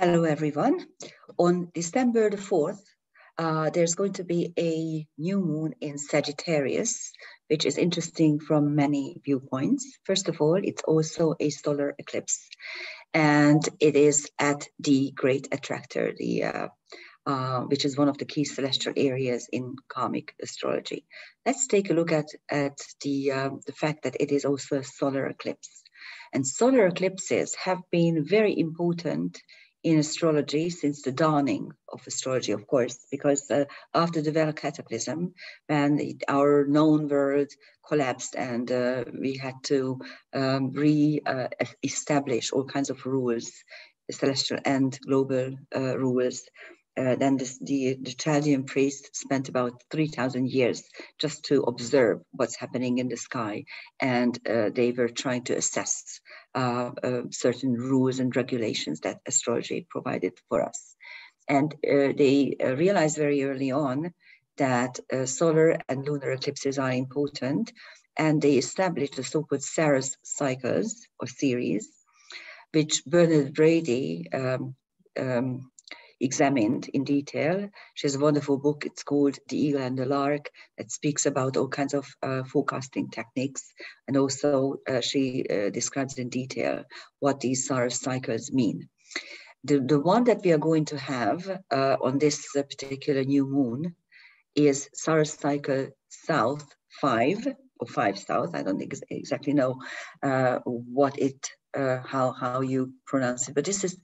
Hello, everyone. On December the 4th, there's going to be a new moon in Sagittarius, which is interesting from many viewpoints. First of all, it's also a solar eclipse, and it is at the Great Attractor, which is one of the key celestial areas in karmic astrology. Let's take a look at the fact that it is also a solar eclipse. And solar eclipses have been very important in astrology since the dawning of astrology, of course, because after the Great Cataclysm, when our known world collapsed and we had to re-establish all kinds of rules, celestial and global rules, then the Chaldean priests spent about 3,000 years just to observe what's happening in the sky, and they were trying to assess certain rules and regulations that astrology provided for us. And they realized very early on that solar and lunar eclipses are important, and they established the so-called Saros cycles or series, which Bernard Brady examined in detail. She has a wonderful book. It's called The Eagle and the Lark, that speaks about all kinds of forecasting techniques. And also she describes in detail what these Saros cycles mean. The one that we are going to have on this particular new moon is Saros cycle South 5 or 5 South. I don't exactly know what it, how you pronounce it, but this is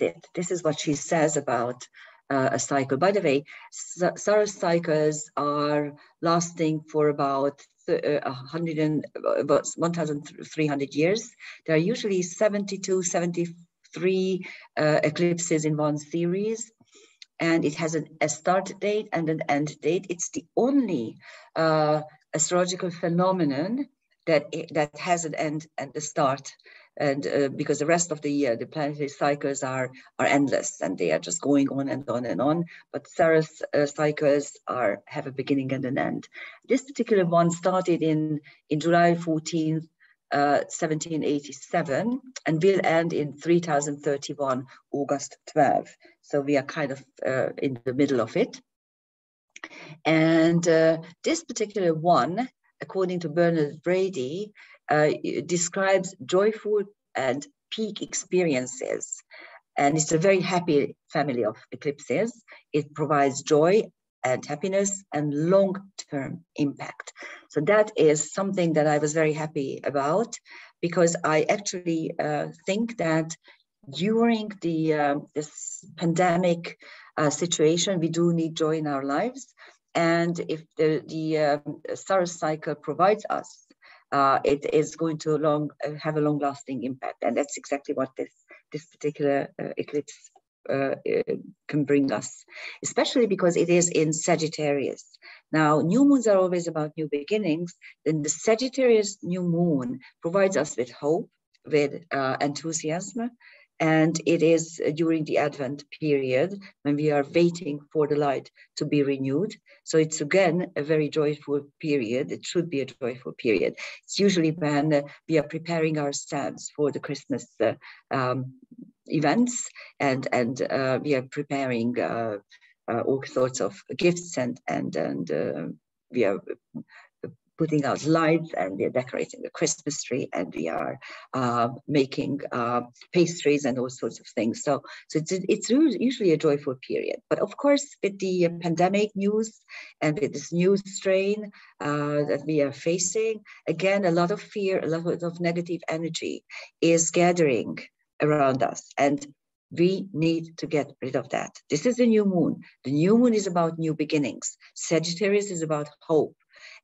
it. This is what she says about a cycle. By the way, Saros cycles are lasting for about 1,300 years. There are usually 72, 73 eclipses in one series, and it has a start date and an end date. It's the only astrological phenomenon that has an end and a start. And because the rest of the year, the planetary cycles are endless, and they are just going on and on and on. But Saros cycles have a beginning and an end. This particular one started in July 14th, 1787, and will end in 3031, August 12. So we are kind of in the middle of it. And this particular one, according to Bernard Brady, describes joyful and peak experiences. And it's a very happy family of eclipses. It provides joy and happiness and long-term impact. So that is something that I was very happy about, because I actually think that during this pandemic situation, we do need joy in our lives. And if the Saros cycle provides us, it is going to have a long-lasting impact, and that's exactly what this particular eclipse can bring us, especially because it is in Sagittarius. Now, new moons are always about new beginnings. Then the Sagittarius new moon provides us with hope, with enthusiasm. And it is during the Advent period when we are waiting for the light to be renewed. So it's again a very joyful period. It should be a joyful period. It's usually when we are preparing ourselves for the Christmas events, and we are preparing all sorts of gifts, and we are putting out lights, and we are decorating the Christmas tree, and we are making pastries and all sorts of things. So it's usually a joyful period. But of course, with the pandemic news and with this new strain that we are facing, again, a lot of fear, a lot of negative energy is gathering around us. And we need to get rid of that. This is the new moon. The new moon is about new beginnings. Sagittarius is about hope.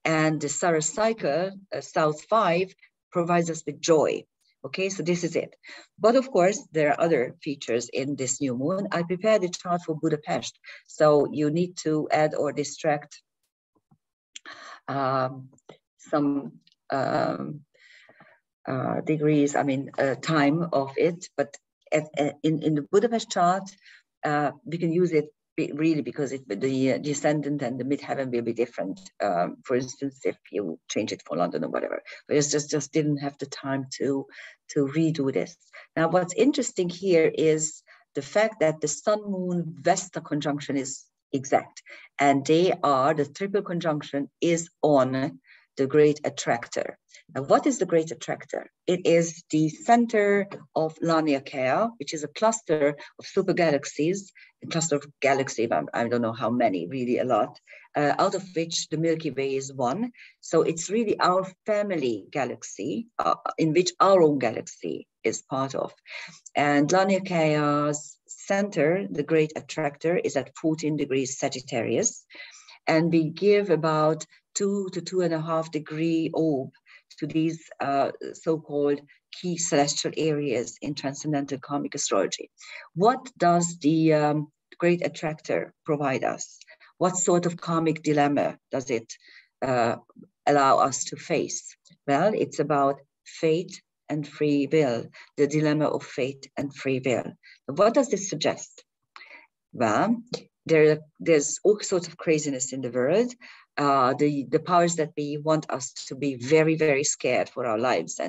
And the Saros cycle, South 5, provides us with joy. Okay, so this is it. But of course, there are other features in this new moon. I prepared a chart for Budapest. So you need to add or distract some degrees, time of it. But in the Budapest chart, we can use it really because the descendant and the midheaven will be different. For instance, if you change it for London or whatever, but it's just didn't have the time to redo this. Now, what's interesting here is the fact that the Sun-Moon Vesta conjunction is exact, and the triple conjunction is on the Great Attractor. Now, what is the Great Attractor? It is the center of Laniakea, which is a cluster of super galaxies, a cluster of galaxies, I don't know how many, really a lot, out of which the Milky Way is one. So it's really our family galaxy, in which our own galaxy is part of. And Laniakea's center, the Great Attractor, is at 14 degrees Sagittarius. And we give about 2 to 2.5 degree orb to these so-called key celestial areas in transcendental karmic astrology. What does the Great Attractor provide us? What sort of karmic dilemma does it allow us to face? Well, it's about fate and free will, the dilemma of fate and free will. What does this suggest? Well, there's all sorts of craziness in the world. The powers that be want us to be very, very scared for our lives,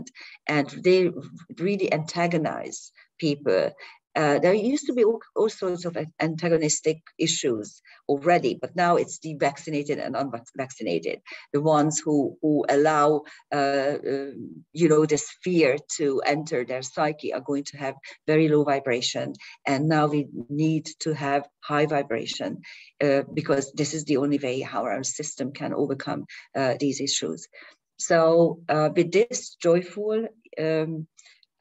and they really antagonize people. There used to be all sorts of antagonistic issues already, but now it's the vaccinated and unvaccinated, the ones who allow this fear to enter their psyche are going to have very low vibration, and now we need to have high vibration because this is the only way how our system can overcome these issues. So with this joyful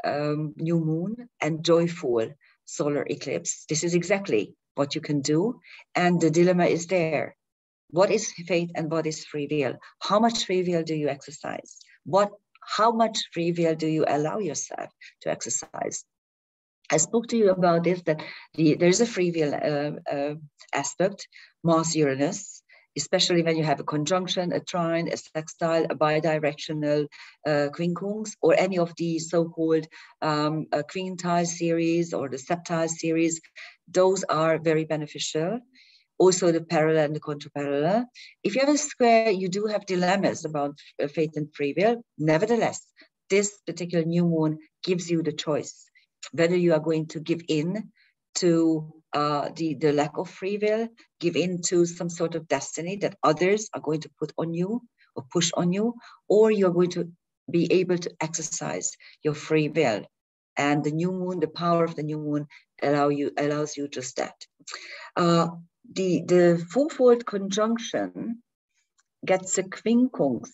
new moon and joyful solar eclipse, this is exactly what you can do, and the dilemma is there. What is fate and what is free will? How much free will do you exercise? How much free will do you allow yourself to exercise? I spoke to you about this, that there's a free will aspect, Mars Uranus, especially when you have a conjunction, a trine, a sextile, a bidirectional quincunx, or any of the so-called quintile series or the septile series. Those are very beneficial. Also the parallel and the contraparallel. If you have a square, you do have dilemmas about fate and free will. Nevertheless, this particular new moon gives you the choice whether you are going to give in to the lack of free will, give in to some sort of destiny that others are going to put on you or push on you, or you're going to be able to exercise your free will. And the new moon, the power of the new moon allows you just that. The fourfold conjunction gets a quincunx.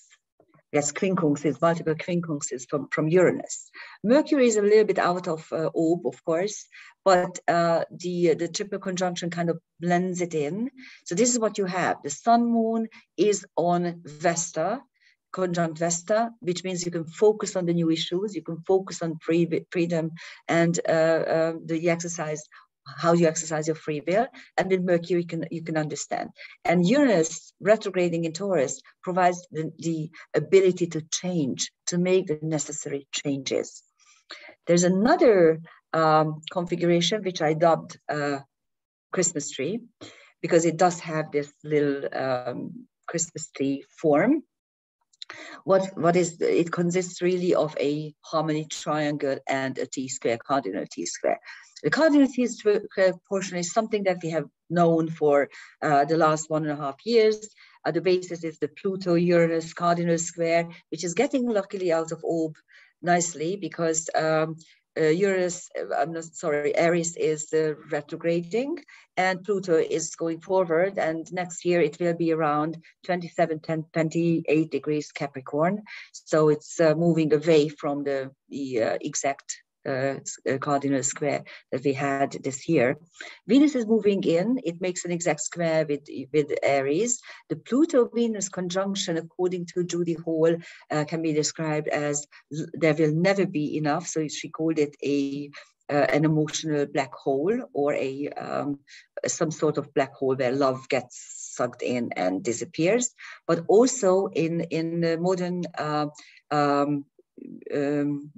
Yes, quincunxes, multiple quincunxes from Uranus. Mercury is a little bit out of orb, of course, but the triple conjunction kind of blends it in. So this is what you have. The Sun Moon is on Vesta, conjunct Vesta, which means you can focus on the new issues, you can focus on freedom and the exercise, how you exercise your free will, and with Mercury you can understand. And Uranus retrograding in Taurus provides the ability to change, to make the necessary changes. There's another configuration which I dubbed Christmas tree, because it does have this little Christmas tree form. It consists really of a harmony triangle and a T-square, cardinal T-square. The cardinal T-square portion is something that we have known for the last 1.5 years. The basis is the Pluto-Uranus cardinal square, which is getting luckily out of orb nicely, because Aries is retrograding and Pluto is going forward, and next year it will be around 27-28 degrees Capricorn. So it's moving away from the exact cardinal square that we had this year. Venus is moving in. It makes an exact square with Aries. The Pluto-Venus conjunction, according to Judy Hall, can be described as there will never be enough. So she called it an emotional black hole, or some sort of black hole where love gets sucked in and disappears. But also in modern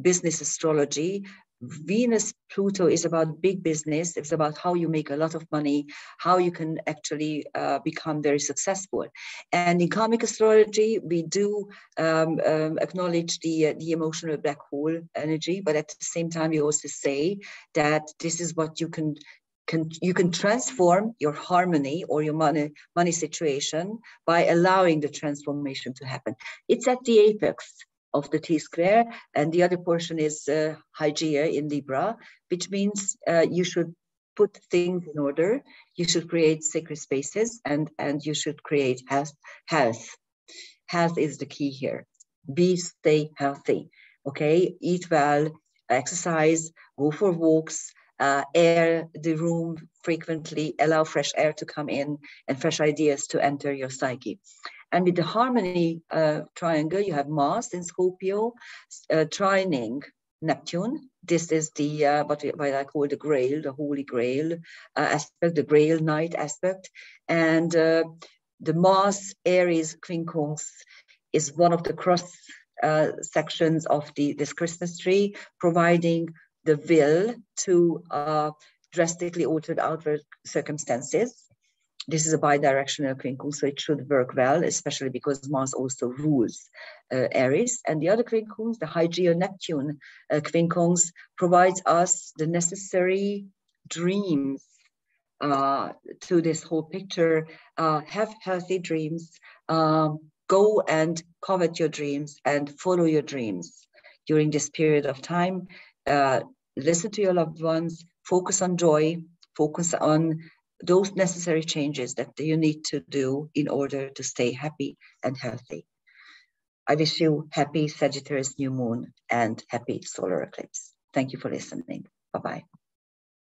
business astrology, Venus Pluto is about big business. It's about how you make a lot of money, how you can actually become very successful. And in karmic astrology, we do acknowledge the emotional black hole energy, but at the same time, we also say that this is what you can transform your harmony or your money situation by allowing the transformation to happen. It's at the apex of the T-square, and the other portion is Hygeia in Libra, which means you should put things in order, you should create sacred spaces, and you should create health. Health is the key here. Stay healthy, okay? Eat well, exercise, go for walks, air the room frequently, allow fresh air to come in and fresh ideas to enter your psyche. And with the harmony triangle, you have Mars in Scorpio, trining Neptune. This is the what I call the Grail, the Holy Grail aspect, the Grail night aspect. And the Mars Aries quincunx is one of the cross sections of this Christmas tree, providing the will to drastically altered outward circumstances. This is a bidirectional quincunx, so it should work well, especially because Mars also rules Aries. And the other quincunx, the Hygeia Neptune quincunx, provides us the necessary dreams to this whole picture. Have healthy dreams, go and covet your dreams and follow your dreams during this period of time. Listen to your loved ones, focus on joy, focus on those necessary changes that you need to do in order to stay happy and healthy. I wish you happy Sagittarius new moon and happy solar eclipse. Thank you for listening. Bye-bye.